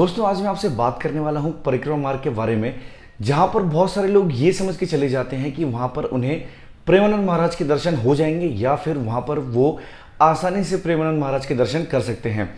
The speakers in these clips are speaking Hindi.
दोस्तों आज मैं आपसे बात करने वाला हूं परिक्रमा मार्ग के बारे में, जहां पर बहुत सारे लोग ये समझ के चले जाते हैं कि वहां पर उन्हें प्रेमानंद महाराज के दर्शन हो जाएंगे या फिर वहां पर वो आसानी से प्रेमानंद महाराज के दर्शन कर सकते हैं।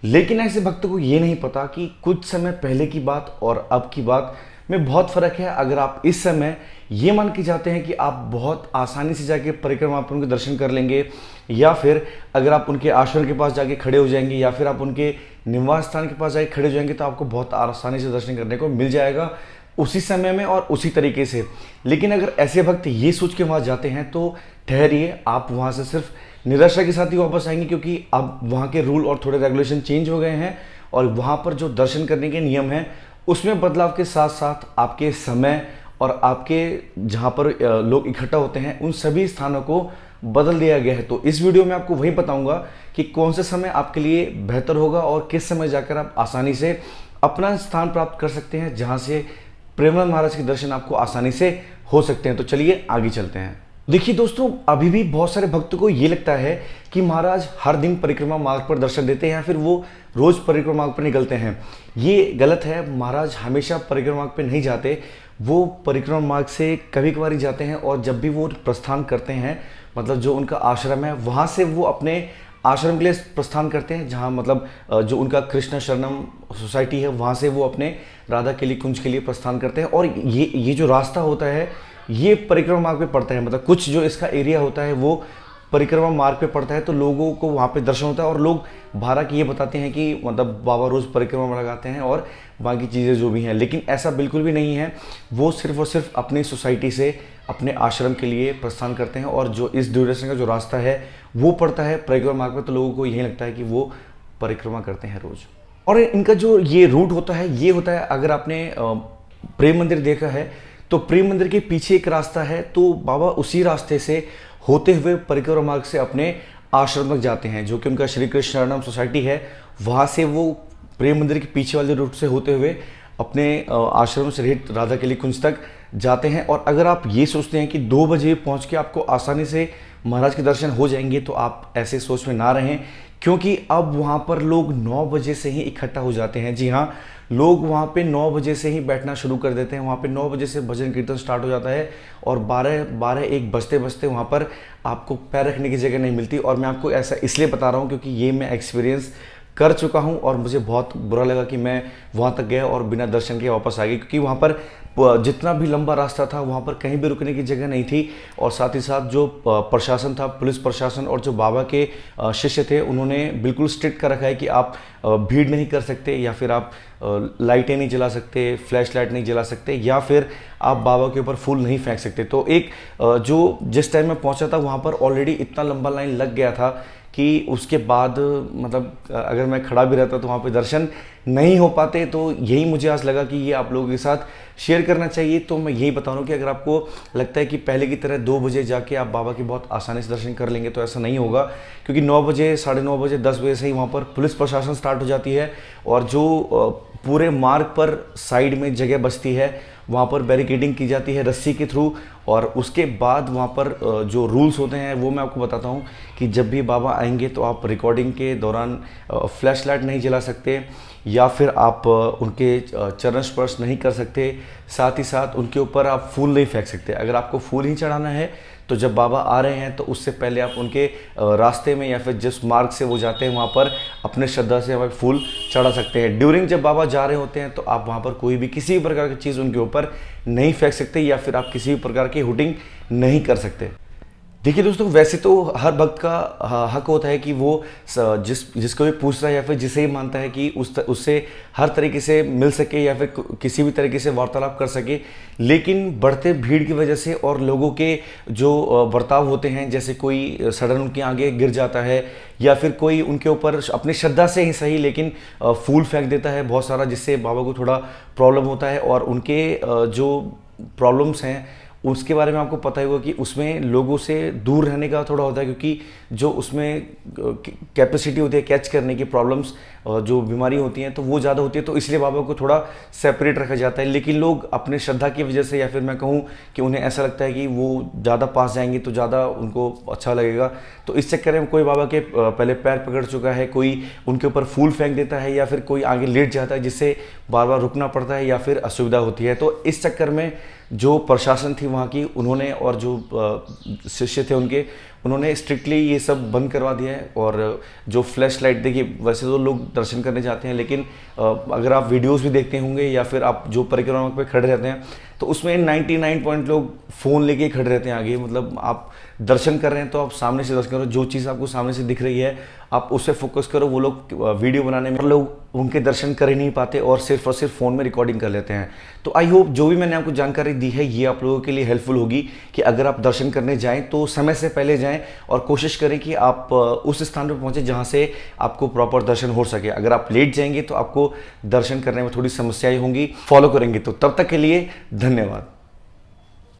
लेकिन ऐसे भक्तों को ये नहीं पता कि कुछ समय पहले की बात और अब की बात में बहुत फर्क है। अगर आप इस समय ये मान के जाते हैं कि आप बहुत आसानी से जाके परिक्रमा पर उनके दर्शन कर लेंगे, या फिर अगर आप उनके आश्रम के पास जाके खड़े हो जाएंगे या फिर आप उनके निवास स्थान के पास जाके खड़े हो जाएंगे, तो आपको बहुत आसानी से दर्शन करने को मिल जाएगा उसी समय में और उसी तरीके से। लेकिन अगर ऐसे भक्त ये सोच के वहाँ जाते हैं तो ठहरिए, आप वहाँ से सिर्फ निराशा के साथ ही वापस आएंगे, क्योंकि अब वहाँ के रूल और थोड़े रेगुलेशन चेंज हो गए हैं और वहाँ पर जो दर्शन करने के नियम हैं उसमें बदलाव के साथ साथ आपके समय और आपके जहाँ पर लोग इकट्ठा होते हैं उन सभी स्थानों को बदल दिया गया है। तो इस वीडियो में आपको वही बताऊंगा कि कौन से समय आपके लिए बेहतर होगा और किस समय जाकर आप आसानी से अपना स्थान प्राप्त कर सकते हैं जहाँ से प्रेमानंद महाराज के दर्शन आपको आसानी से हो सकते हैं। तो चलिए आगे चलते हैं। देखिए दोस्तों, अभी भी बहुत सारे भक्तों को ये लगता है कि महाराज हर दिन परिक्रमा मार्ग पर दर्शन देते हैं या फिर वो रोज परिक्रमा मार्ग पर निकलते हैं। ये गलत है। महाराज हमेशा परिक्रमा मार्ग पर नहीं जाते, वो परिक्रमा मार्ग से कभी कभार ही जाते हैं। और जब भी वो प्रस्थान करते हैं, मतलब जो उनका आश्रम है वहाँ से वो अपने आश्रम के लिए प्रस्थान करते हैं, जहाँ मतलब जो उनका कृष्ण शरणम सोसाइटी है वहाँ से वो अपने राधा केली कुंज के लिए प्रस्थान करते हैं। और ये जो रास्ता होता है ये परिक्रमा मार्ग पे पड़ता है, मतलब कुछ जो इसका एरिया होता है वो परिक्रमा मार्ग पे पड़ता है, तो लोगों को वहाँ पे दर्शन होता है। और लोग भारत ये बताते हैं कि मतलब बाबा रोज़ परिक्रमा में लगाते हैं और बाकी चीज़ें जो भी हैं, लेकिन ऐसा बिल्कुल भी नहीं है। वो सिर्फ और सिर्फ अपनी सोसाइटी से अपने आश्रम के लिए प्रस्थान करते हैं और जो इस ड्यूरेशन का जो रास्ता है वो पड़ता है परिक्रमा मार्ग पर, तो लोगों को यही लगता है कि वो परिक्रमा करते हैं रोज़। और इनका जो ये रूट होता है ये होता है, अगर आपने प्रेम मंदिर देखा है तो प्रेम मंदिर के पीछे एक रास्ता है, तो बाबा उसी रास्ते से होते हुए परिक्रमा मार्ग से अपने आश्रम तक जाते हैं, जो कि उनका श्री कृष्ण शरणम सोसाइटी है। वहाँ से वो प्रेम मंदिर के पीछे वाले रूट से होते हुए अपने आश्रम से रहित राधा केली कुंज तक जाते हैं। और अगर आप ये सोचते हैं कि 2 बजे पहुँच के आपको आसानी से महाराज के दर्शन हो जाएंगे, तो आप ऐसे सोच में ना रहें, क्योंकि अब वहाँ पर लोग 9 बजे से ही इकट्ठा हो जाते हैं। जी हाँ, लोग वहाँ पे 9 बजे से ही बैठना शुरू कर देते हैं। वहाँ पे 9 बजे से भजन कीर्तन स्टार्ट हो जाता है और 12-1 बजते बजते वहाँ पर आपको पैर रखने की जगह नहीं मिलती। और मैं आपको ऐसा इसलिए बता रहा हूँ क्योंकि ये मैं एक्सपीरियंस कर चुका हूँ और मुझे बहुत बुरा लगा कि मैं वहाँ तक गया और बिना दर्शन के वापस आ गया, क्योंकि वहाँ पर जितना भी लंबा रास्ता था वहाँ पर कहीं भी रुकने की जगह नहीं थी। और साथ ही साथ जो प्रशासन था, पुलिस प्रशासन और जो बाबा के शिष्य थे, उन्होंने बिल्कुल स्ट्रिक्ट कर रखा है कि आप भीड़ नहीं कर सकते, या फिर आप लाइटें नहीं जला सकते, फ्लैश लाइट नहीं जला सकते, या फिर आप बाबा के ऊपर फूल नहीं फेंक सकते। तो एक जो जिस टाइम में पहुँचा था वहाँ पर ऑलरेडी इतना लंबा लाइन लग गया था कि उसके बाद मतलब अगर मैं खड़ा भी रहता तो वहाँ पे दर्शन नहीं हो पाते। तो यही मुझे आज लगा कि ये आप लोगों के साथ शेयर करना चाहिए। तो मैं यही बता रहा हूँ कि अगर आपको लगता है कि पहले की तरह 2 बजे जाके आप बाबा के बहुत आसानी से दर्शन कर लेंगे, तो ऐसा नहीं होगा, क्योंकि 9 बजे, 9:30 बजे, 10 बजे से ही वहाँ पर पुलिस प्रशासन स्टार्ट हो जाती है। और जो पूरे मार्ग पर साइड में जगह बचती है वहाँ पर बैरिकेडिंग की जाती है रस्सी के थ्रू। और उसके बाद वहाँ पर जो रूल्स होते हैं वो मैं आपको बताता हूँ कि जब भी बाबा आएंगे तो आप रिकॉर्डिंग के दौरान फ्लैश लाइट नहीं जला सकते, या फिर आप उनके चरण स्पर्श नहीं कर सकते, साथ ही साथ उनके ऊपर आप फूल नहीं फेंक सकते। अगर आपको फूल ही चढ़ाना है तो जब बाबा आ रहे हैं तो उससे पहले आप उनके रास्ते में या फिर जिस मार्ग से वो जाते हैं वहाँ पर अपने श्रद्धा से वहाँ फूल चढ़ा सकते हैं। ड्यूरिंग जब बाबा जा रहे होते हैं तो आप वहाँ पर कोई भी किसी भी प्रकार की चीज़ उनके ऊपर नहीं फेंक सकते, या फिर आप किसी भी प्रकार की हुटिंग नहीं कर सकते। देखिए दोस्तों, वैसे तो हर भक्त का हक होता है कि वो जिसको भी पूछ रहा है या फिर जिसे ही मानता है कि उससे हर तरीके से मिल सके या फिर किसी भी तरीके से वार्तालाप कर सके। लेकिन बढ़ते भीड़ की वजह से और लोगों के जो बर्ताव होते हैं, जैसे कोई सडन उनके आगे गिर जाता है या फिर कोई उनके ऊपर अपनी श्रद्धा से ही सही लेकिन फूल फेंक देता है बहुत सारा, जिससे बाबा को थोड़ा प्रॉब्लम होता है। और उनके जो प्रॉब्लम्स हैं उसके बारे में आपको पता ही होगा कि उसमें लोगों से दूर रहने का थोड़ा होता है, क्योंकि जो उसमें कैपेसिटी होती है कैच करने की प्रॉब्लम्स, जो बीमारी होती हैं तो वो ज़्यादा होती है, तो इसलिए बाबा को थोड़ा सेपरेट रखा जाता है। लेकिन लोग अपने श्रद्धा की वजह से, या फिर मैं कहूँ कि उन्हें ऐसा लगता है कि वो ज़्यादा पास जाएंगे तो ज़्यादा उनको अच्छा लगेगा, तो इस चक्कर में कोई बाबा के पहले पैर पकड़ चुका है, कोई उनके ऊपर फूल फेंक देता है, या फिर कोई आगे लेट जाता है जिससे बार बार रुकना पड़ता है या फिर असुविधा होती है। तो इस चक्कर में जो प्रशासन थी वहाँ की, उन्होंने, और जो शिष्य थे उनके, उन्होंने स्ट्रिक्टली ये सब बंद करवा दिया है। और जो फ्लैश लाइट, देखिए वैसे तो लोग दर्शन करने जाते हैं, लेकिन अगर आप वीडियोस भी देखते होंगे या फिर आप जो परिक्रमा पे खड़े रहते हैं तो उसमें 99 पॉइंट लोग फ़ोन लेके खड़े रहते हैं आगे। मतलब आप दर्शन कर रहे हैं तो आप सामने से दर्शन करो, जो चीज़ आपको सामने से दिख रही है आप उस पर फोकस करो। वो लोग वीडियो बनाने में, लोग उनके दर्शन कर ही नहीं पाते और सिर्फ फ़ोन में रिकॉर्डिंग कर लेते हैं। तो आई होप जो भी मैंने आपको जानकारी दी है ये आप लोगों के लिए हेल्पफुल होगी, कि अगर आप दर्शन करने जाएं तो समय से पहले जाएं और कोशिश करें कि आप उस स्थान पर पहुंचे जहां से आपको प्रॉपर दर्शन हो सके। अगर आप लेट जाएंगे तो आपको दर्शन करने में थोड़ी समस्याएं होंगी। फॉलो करेंगे तो तब तक के लिए धन्यवाद।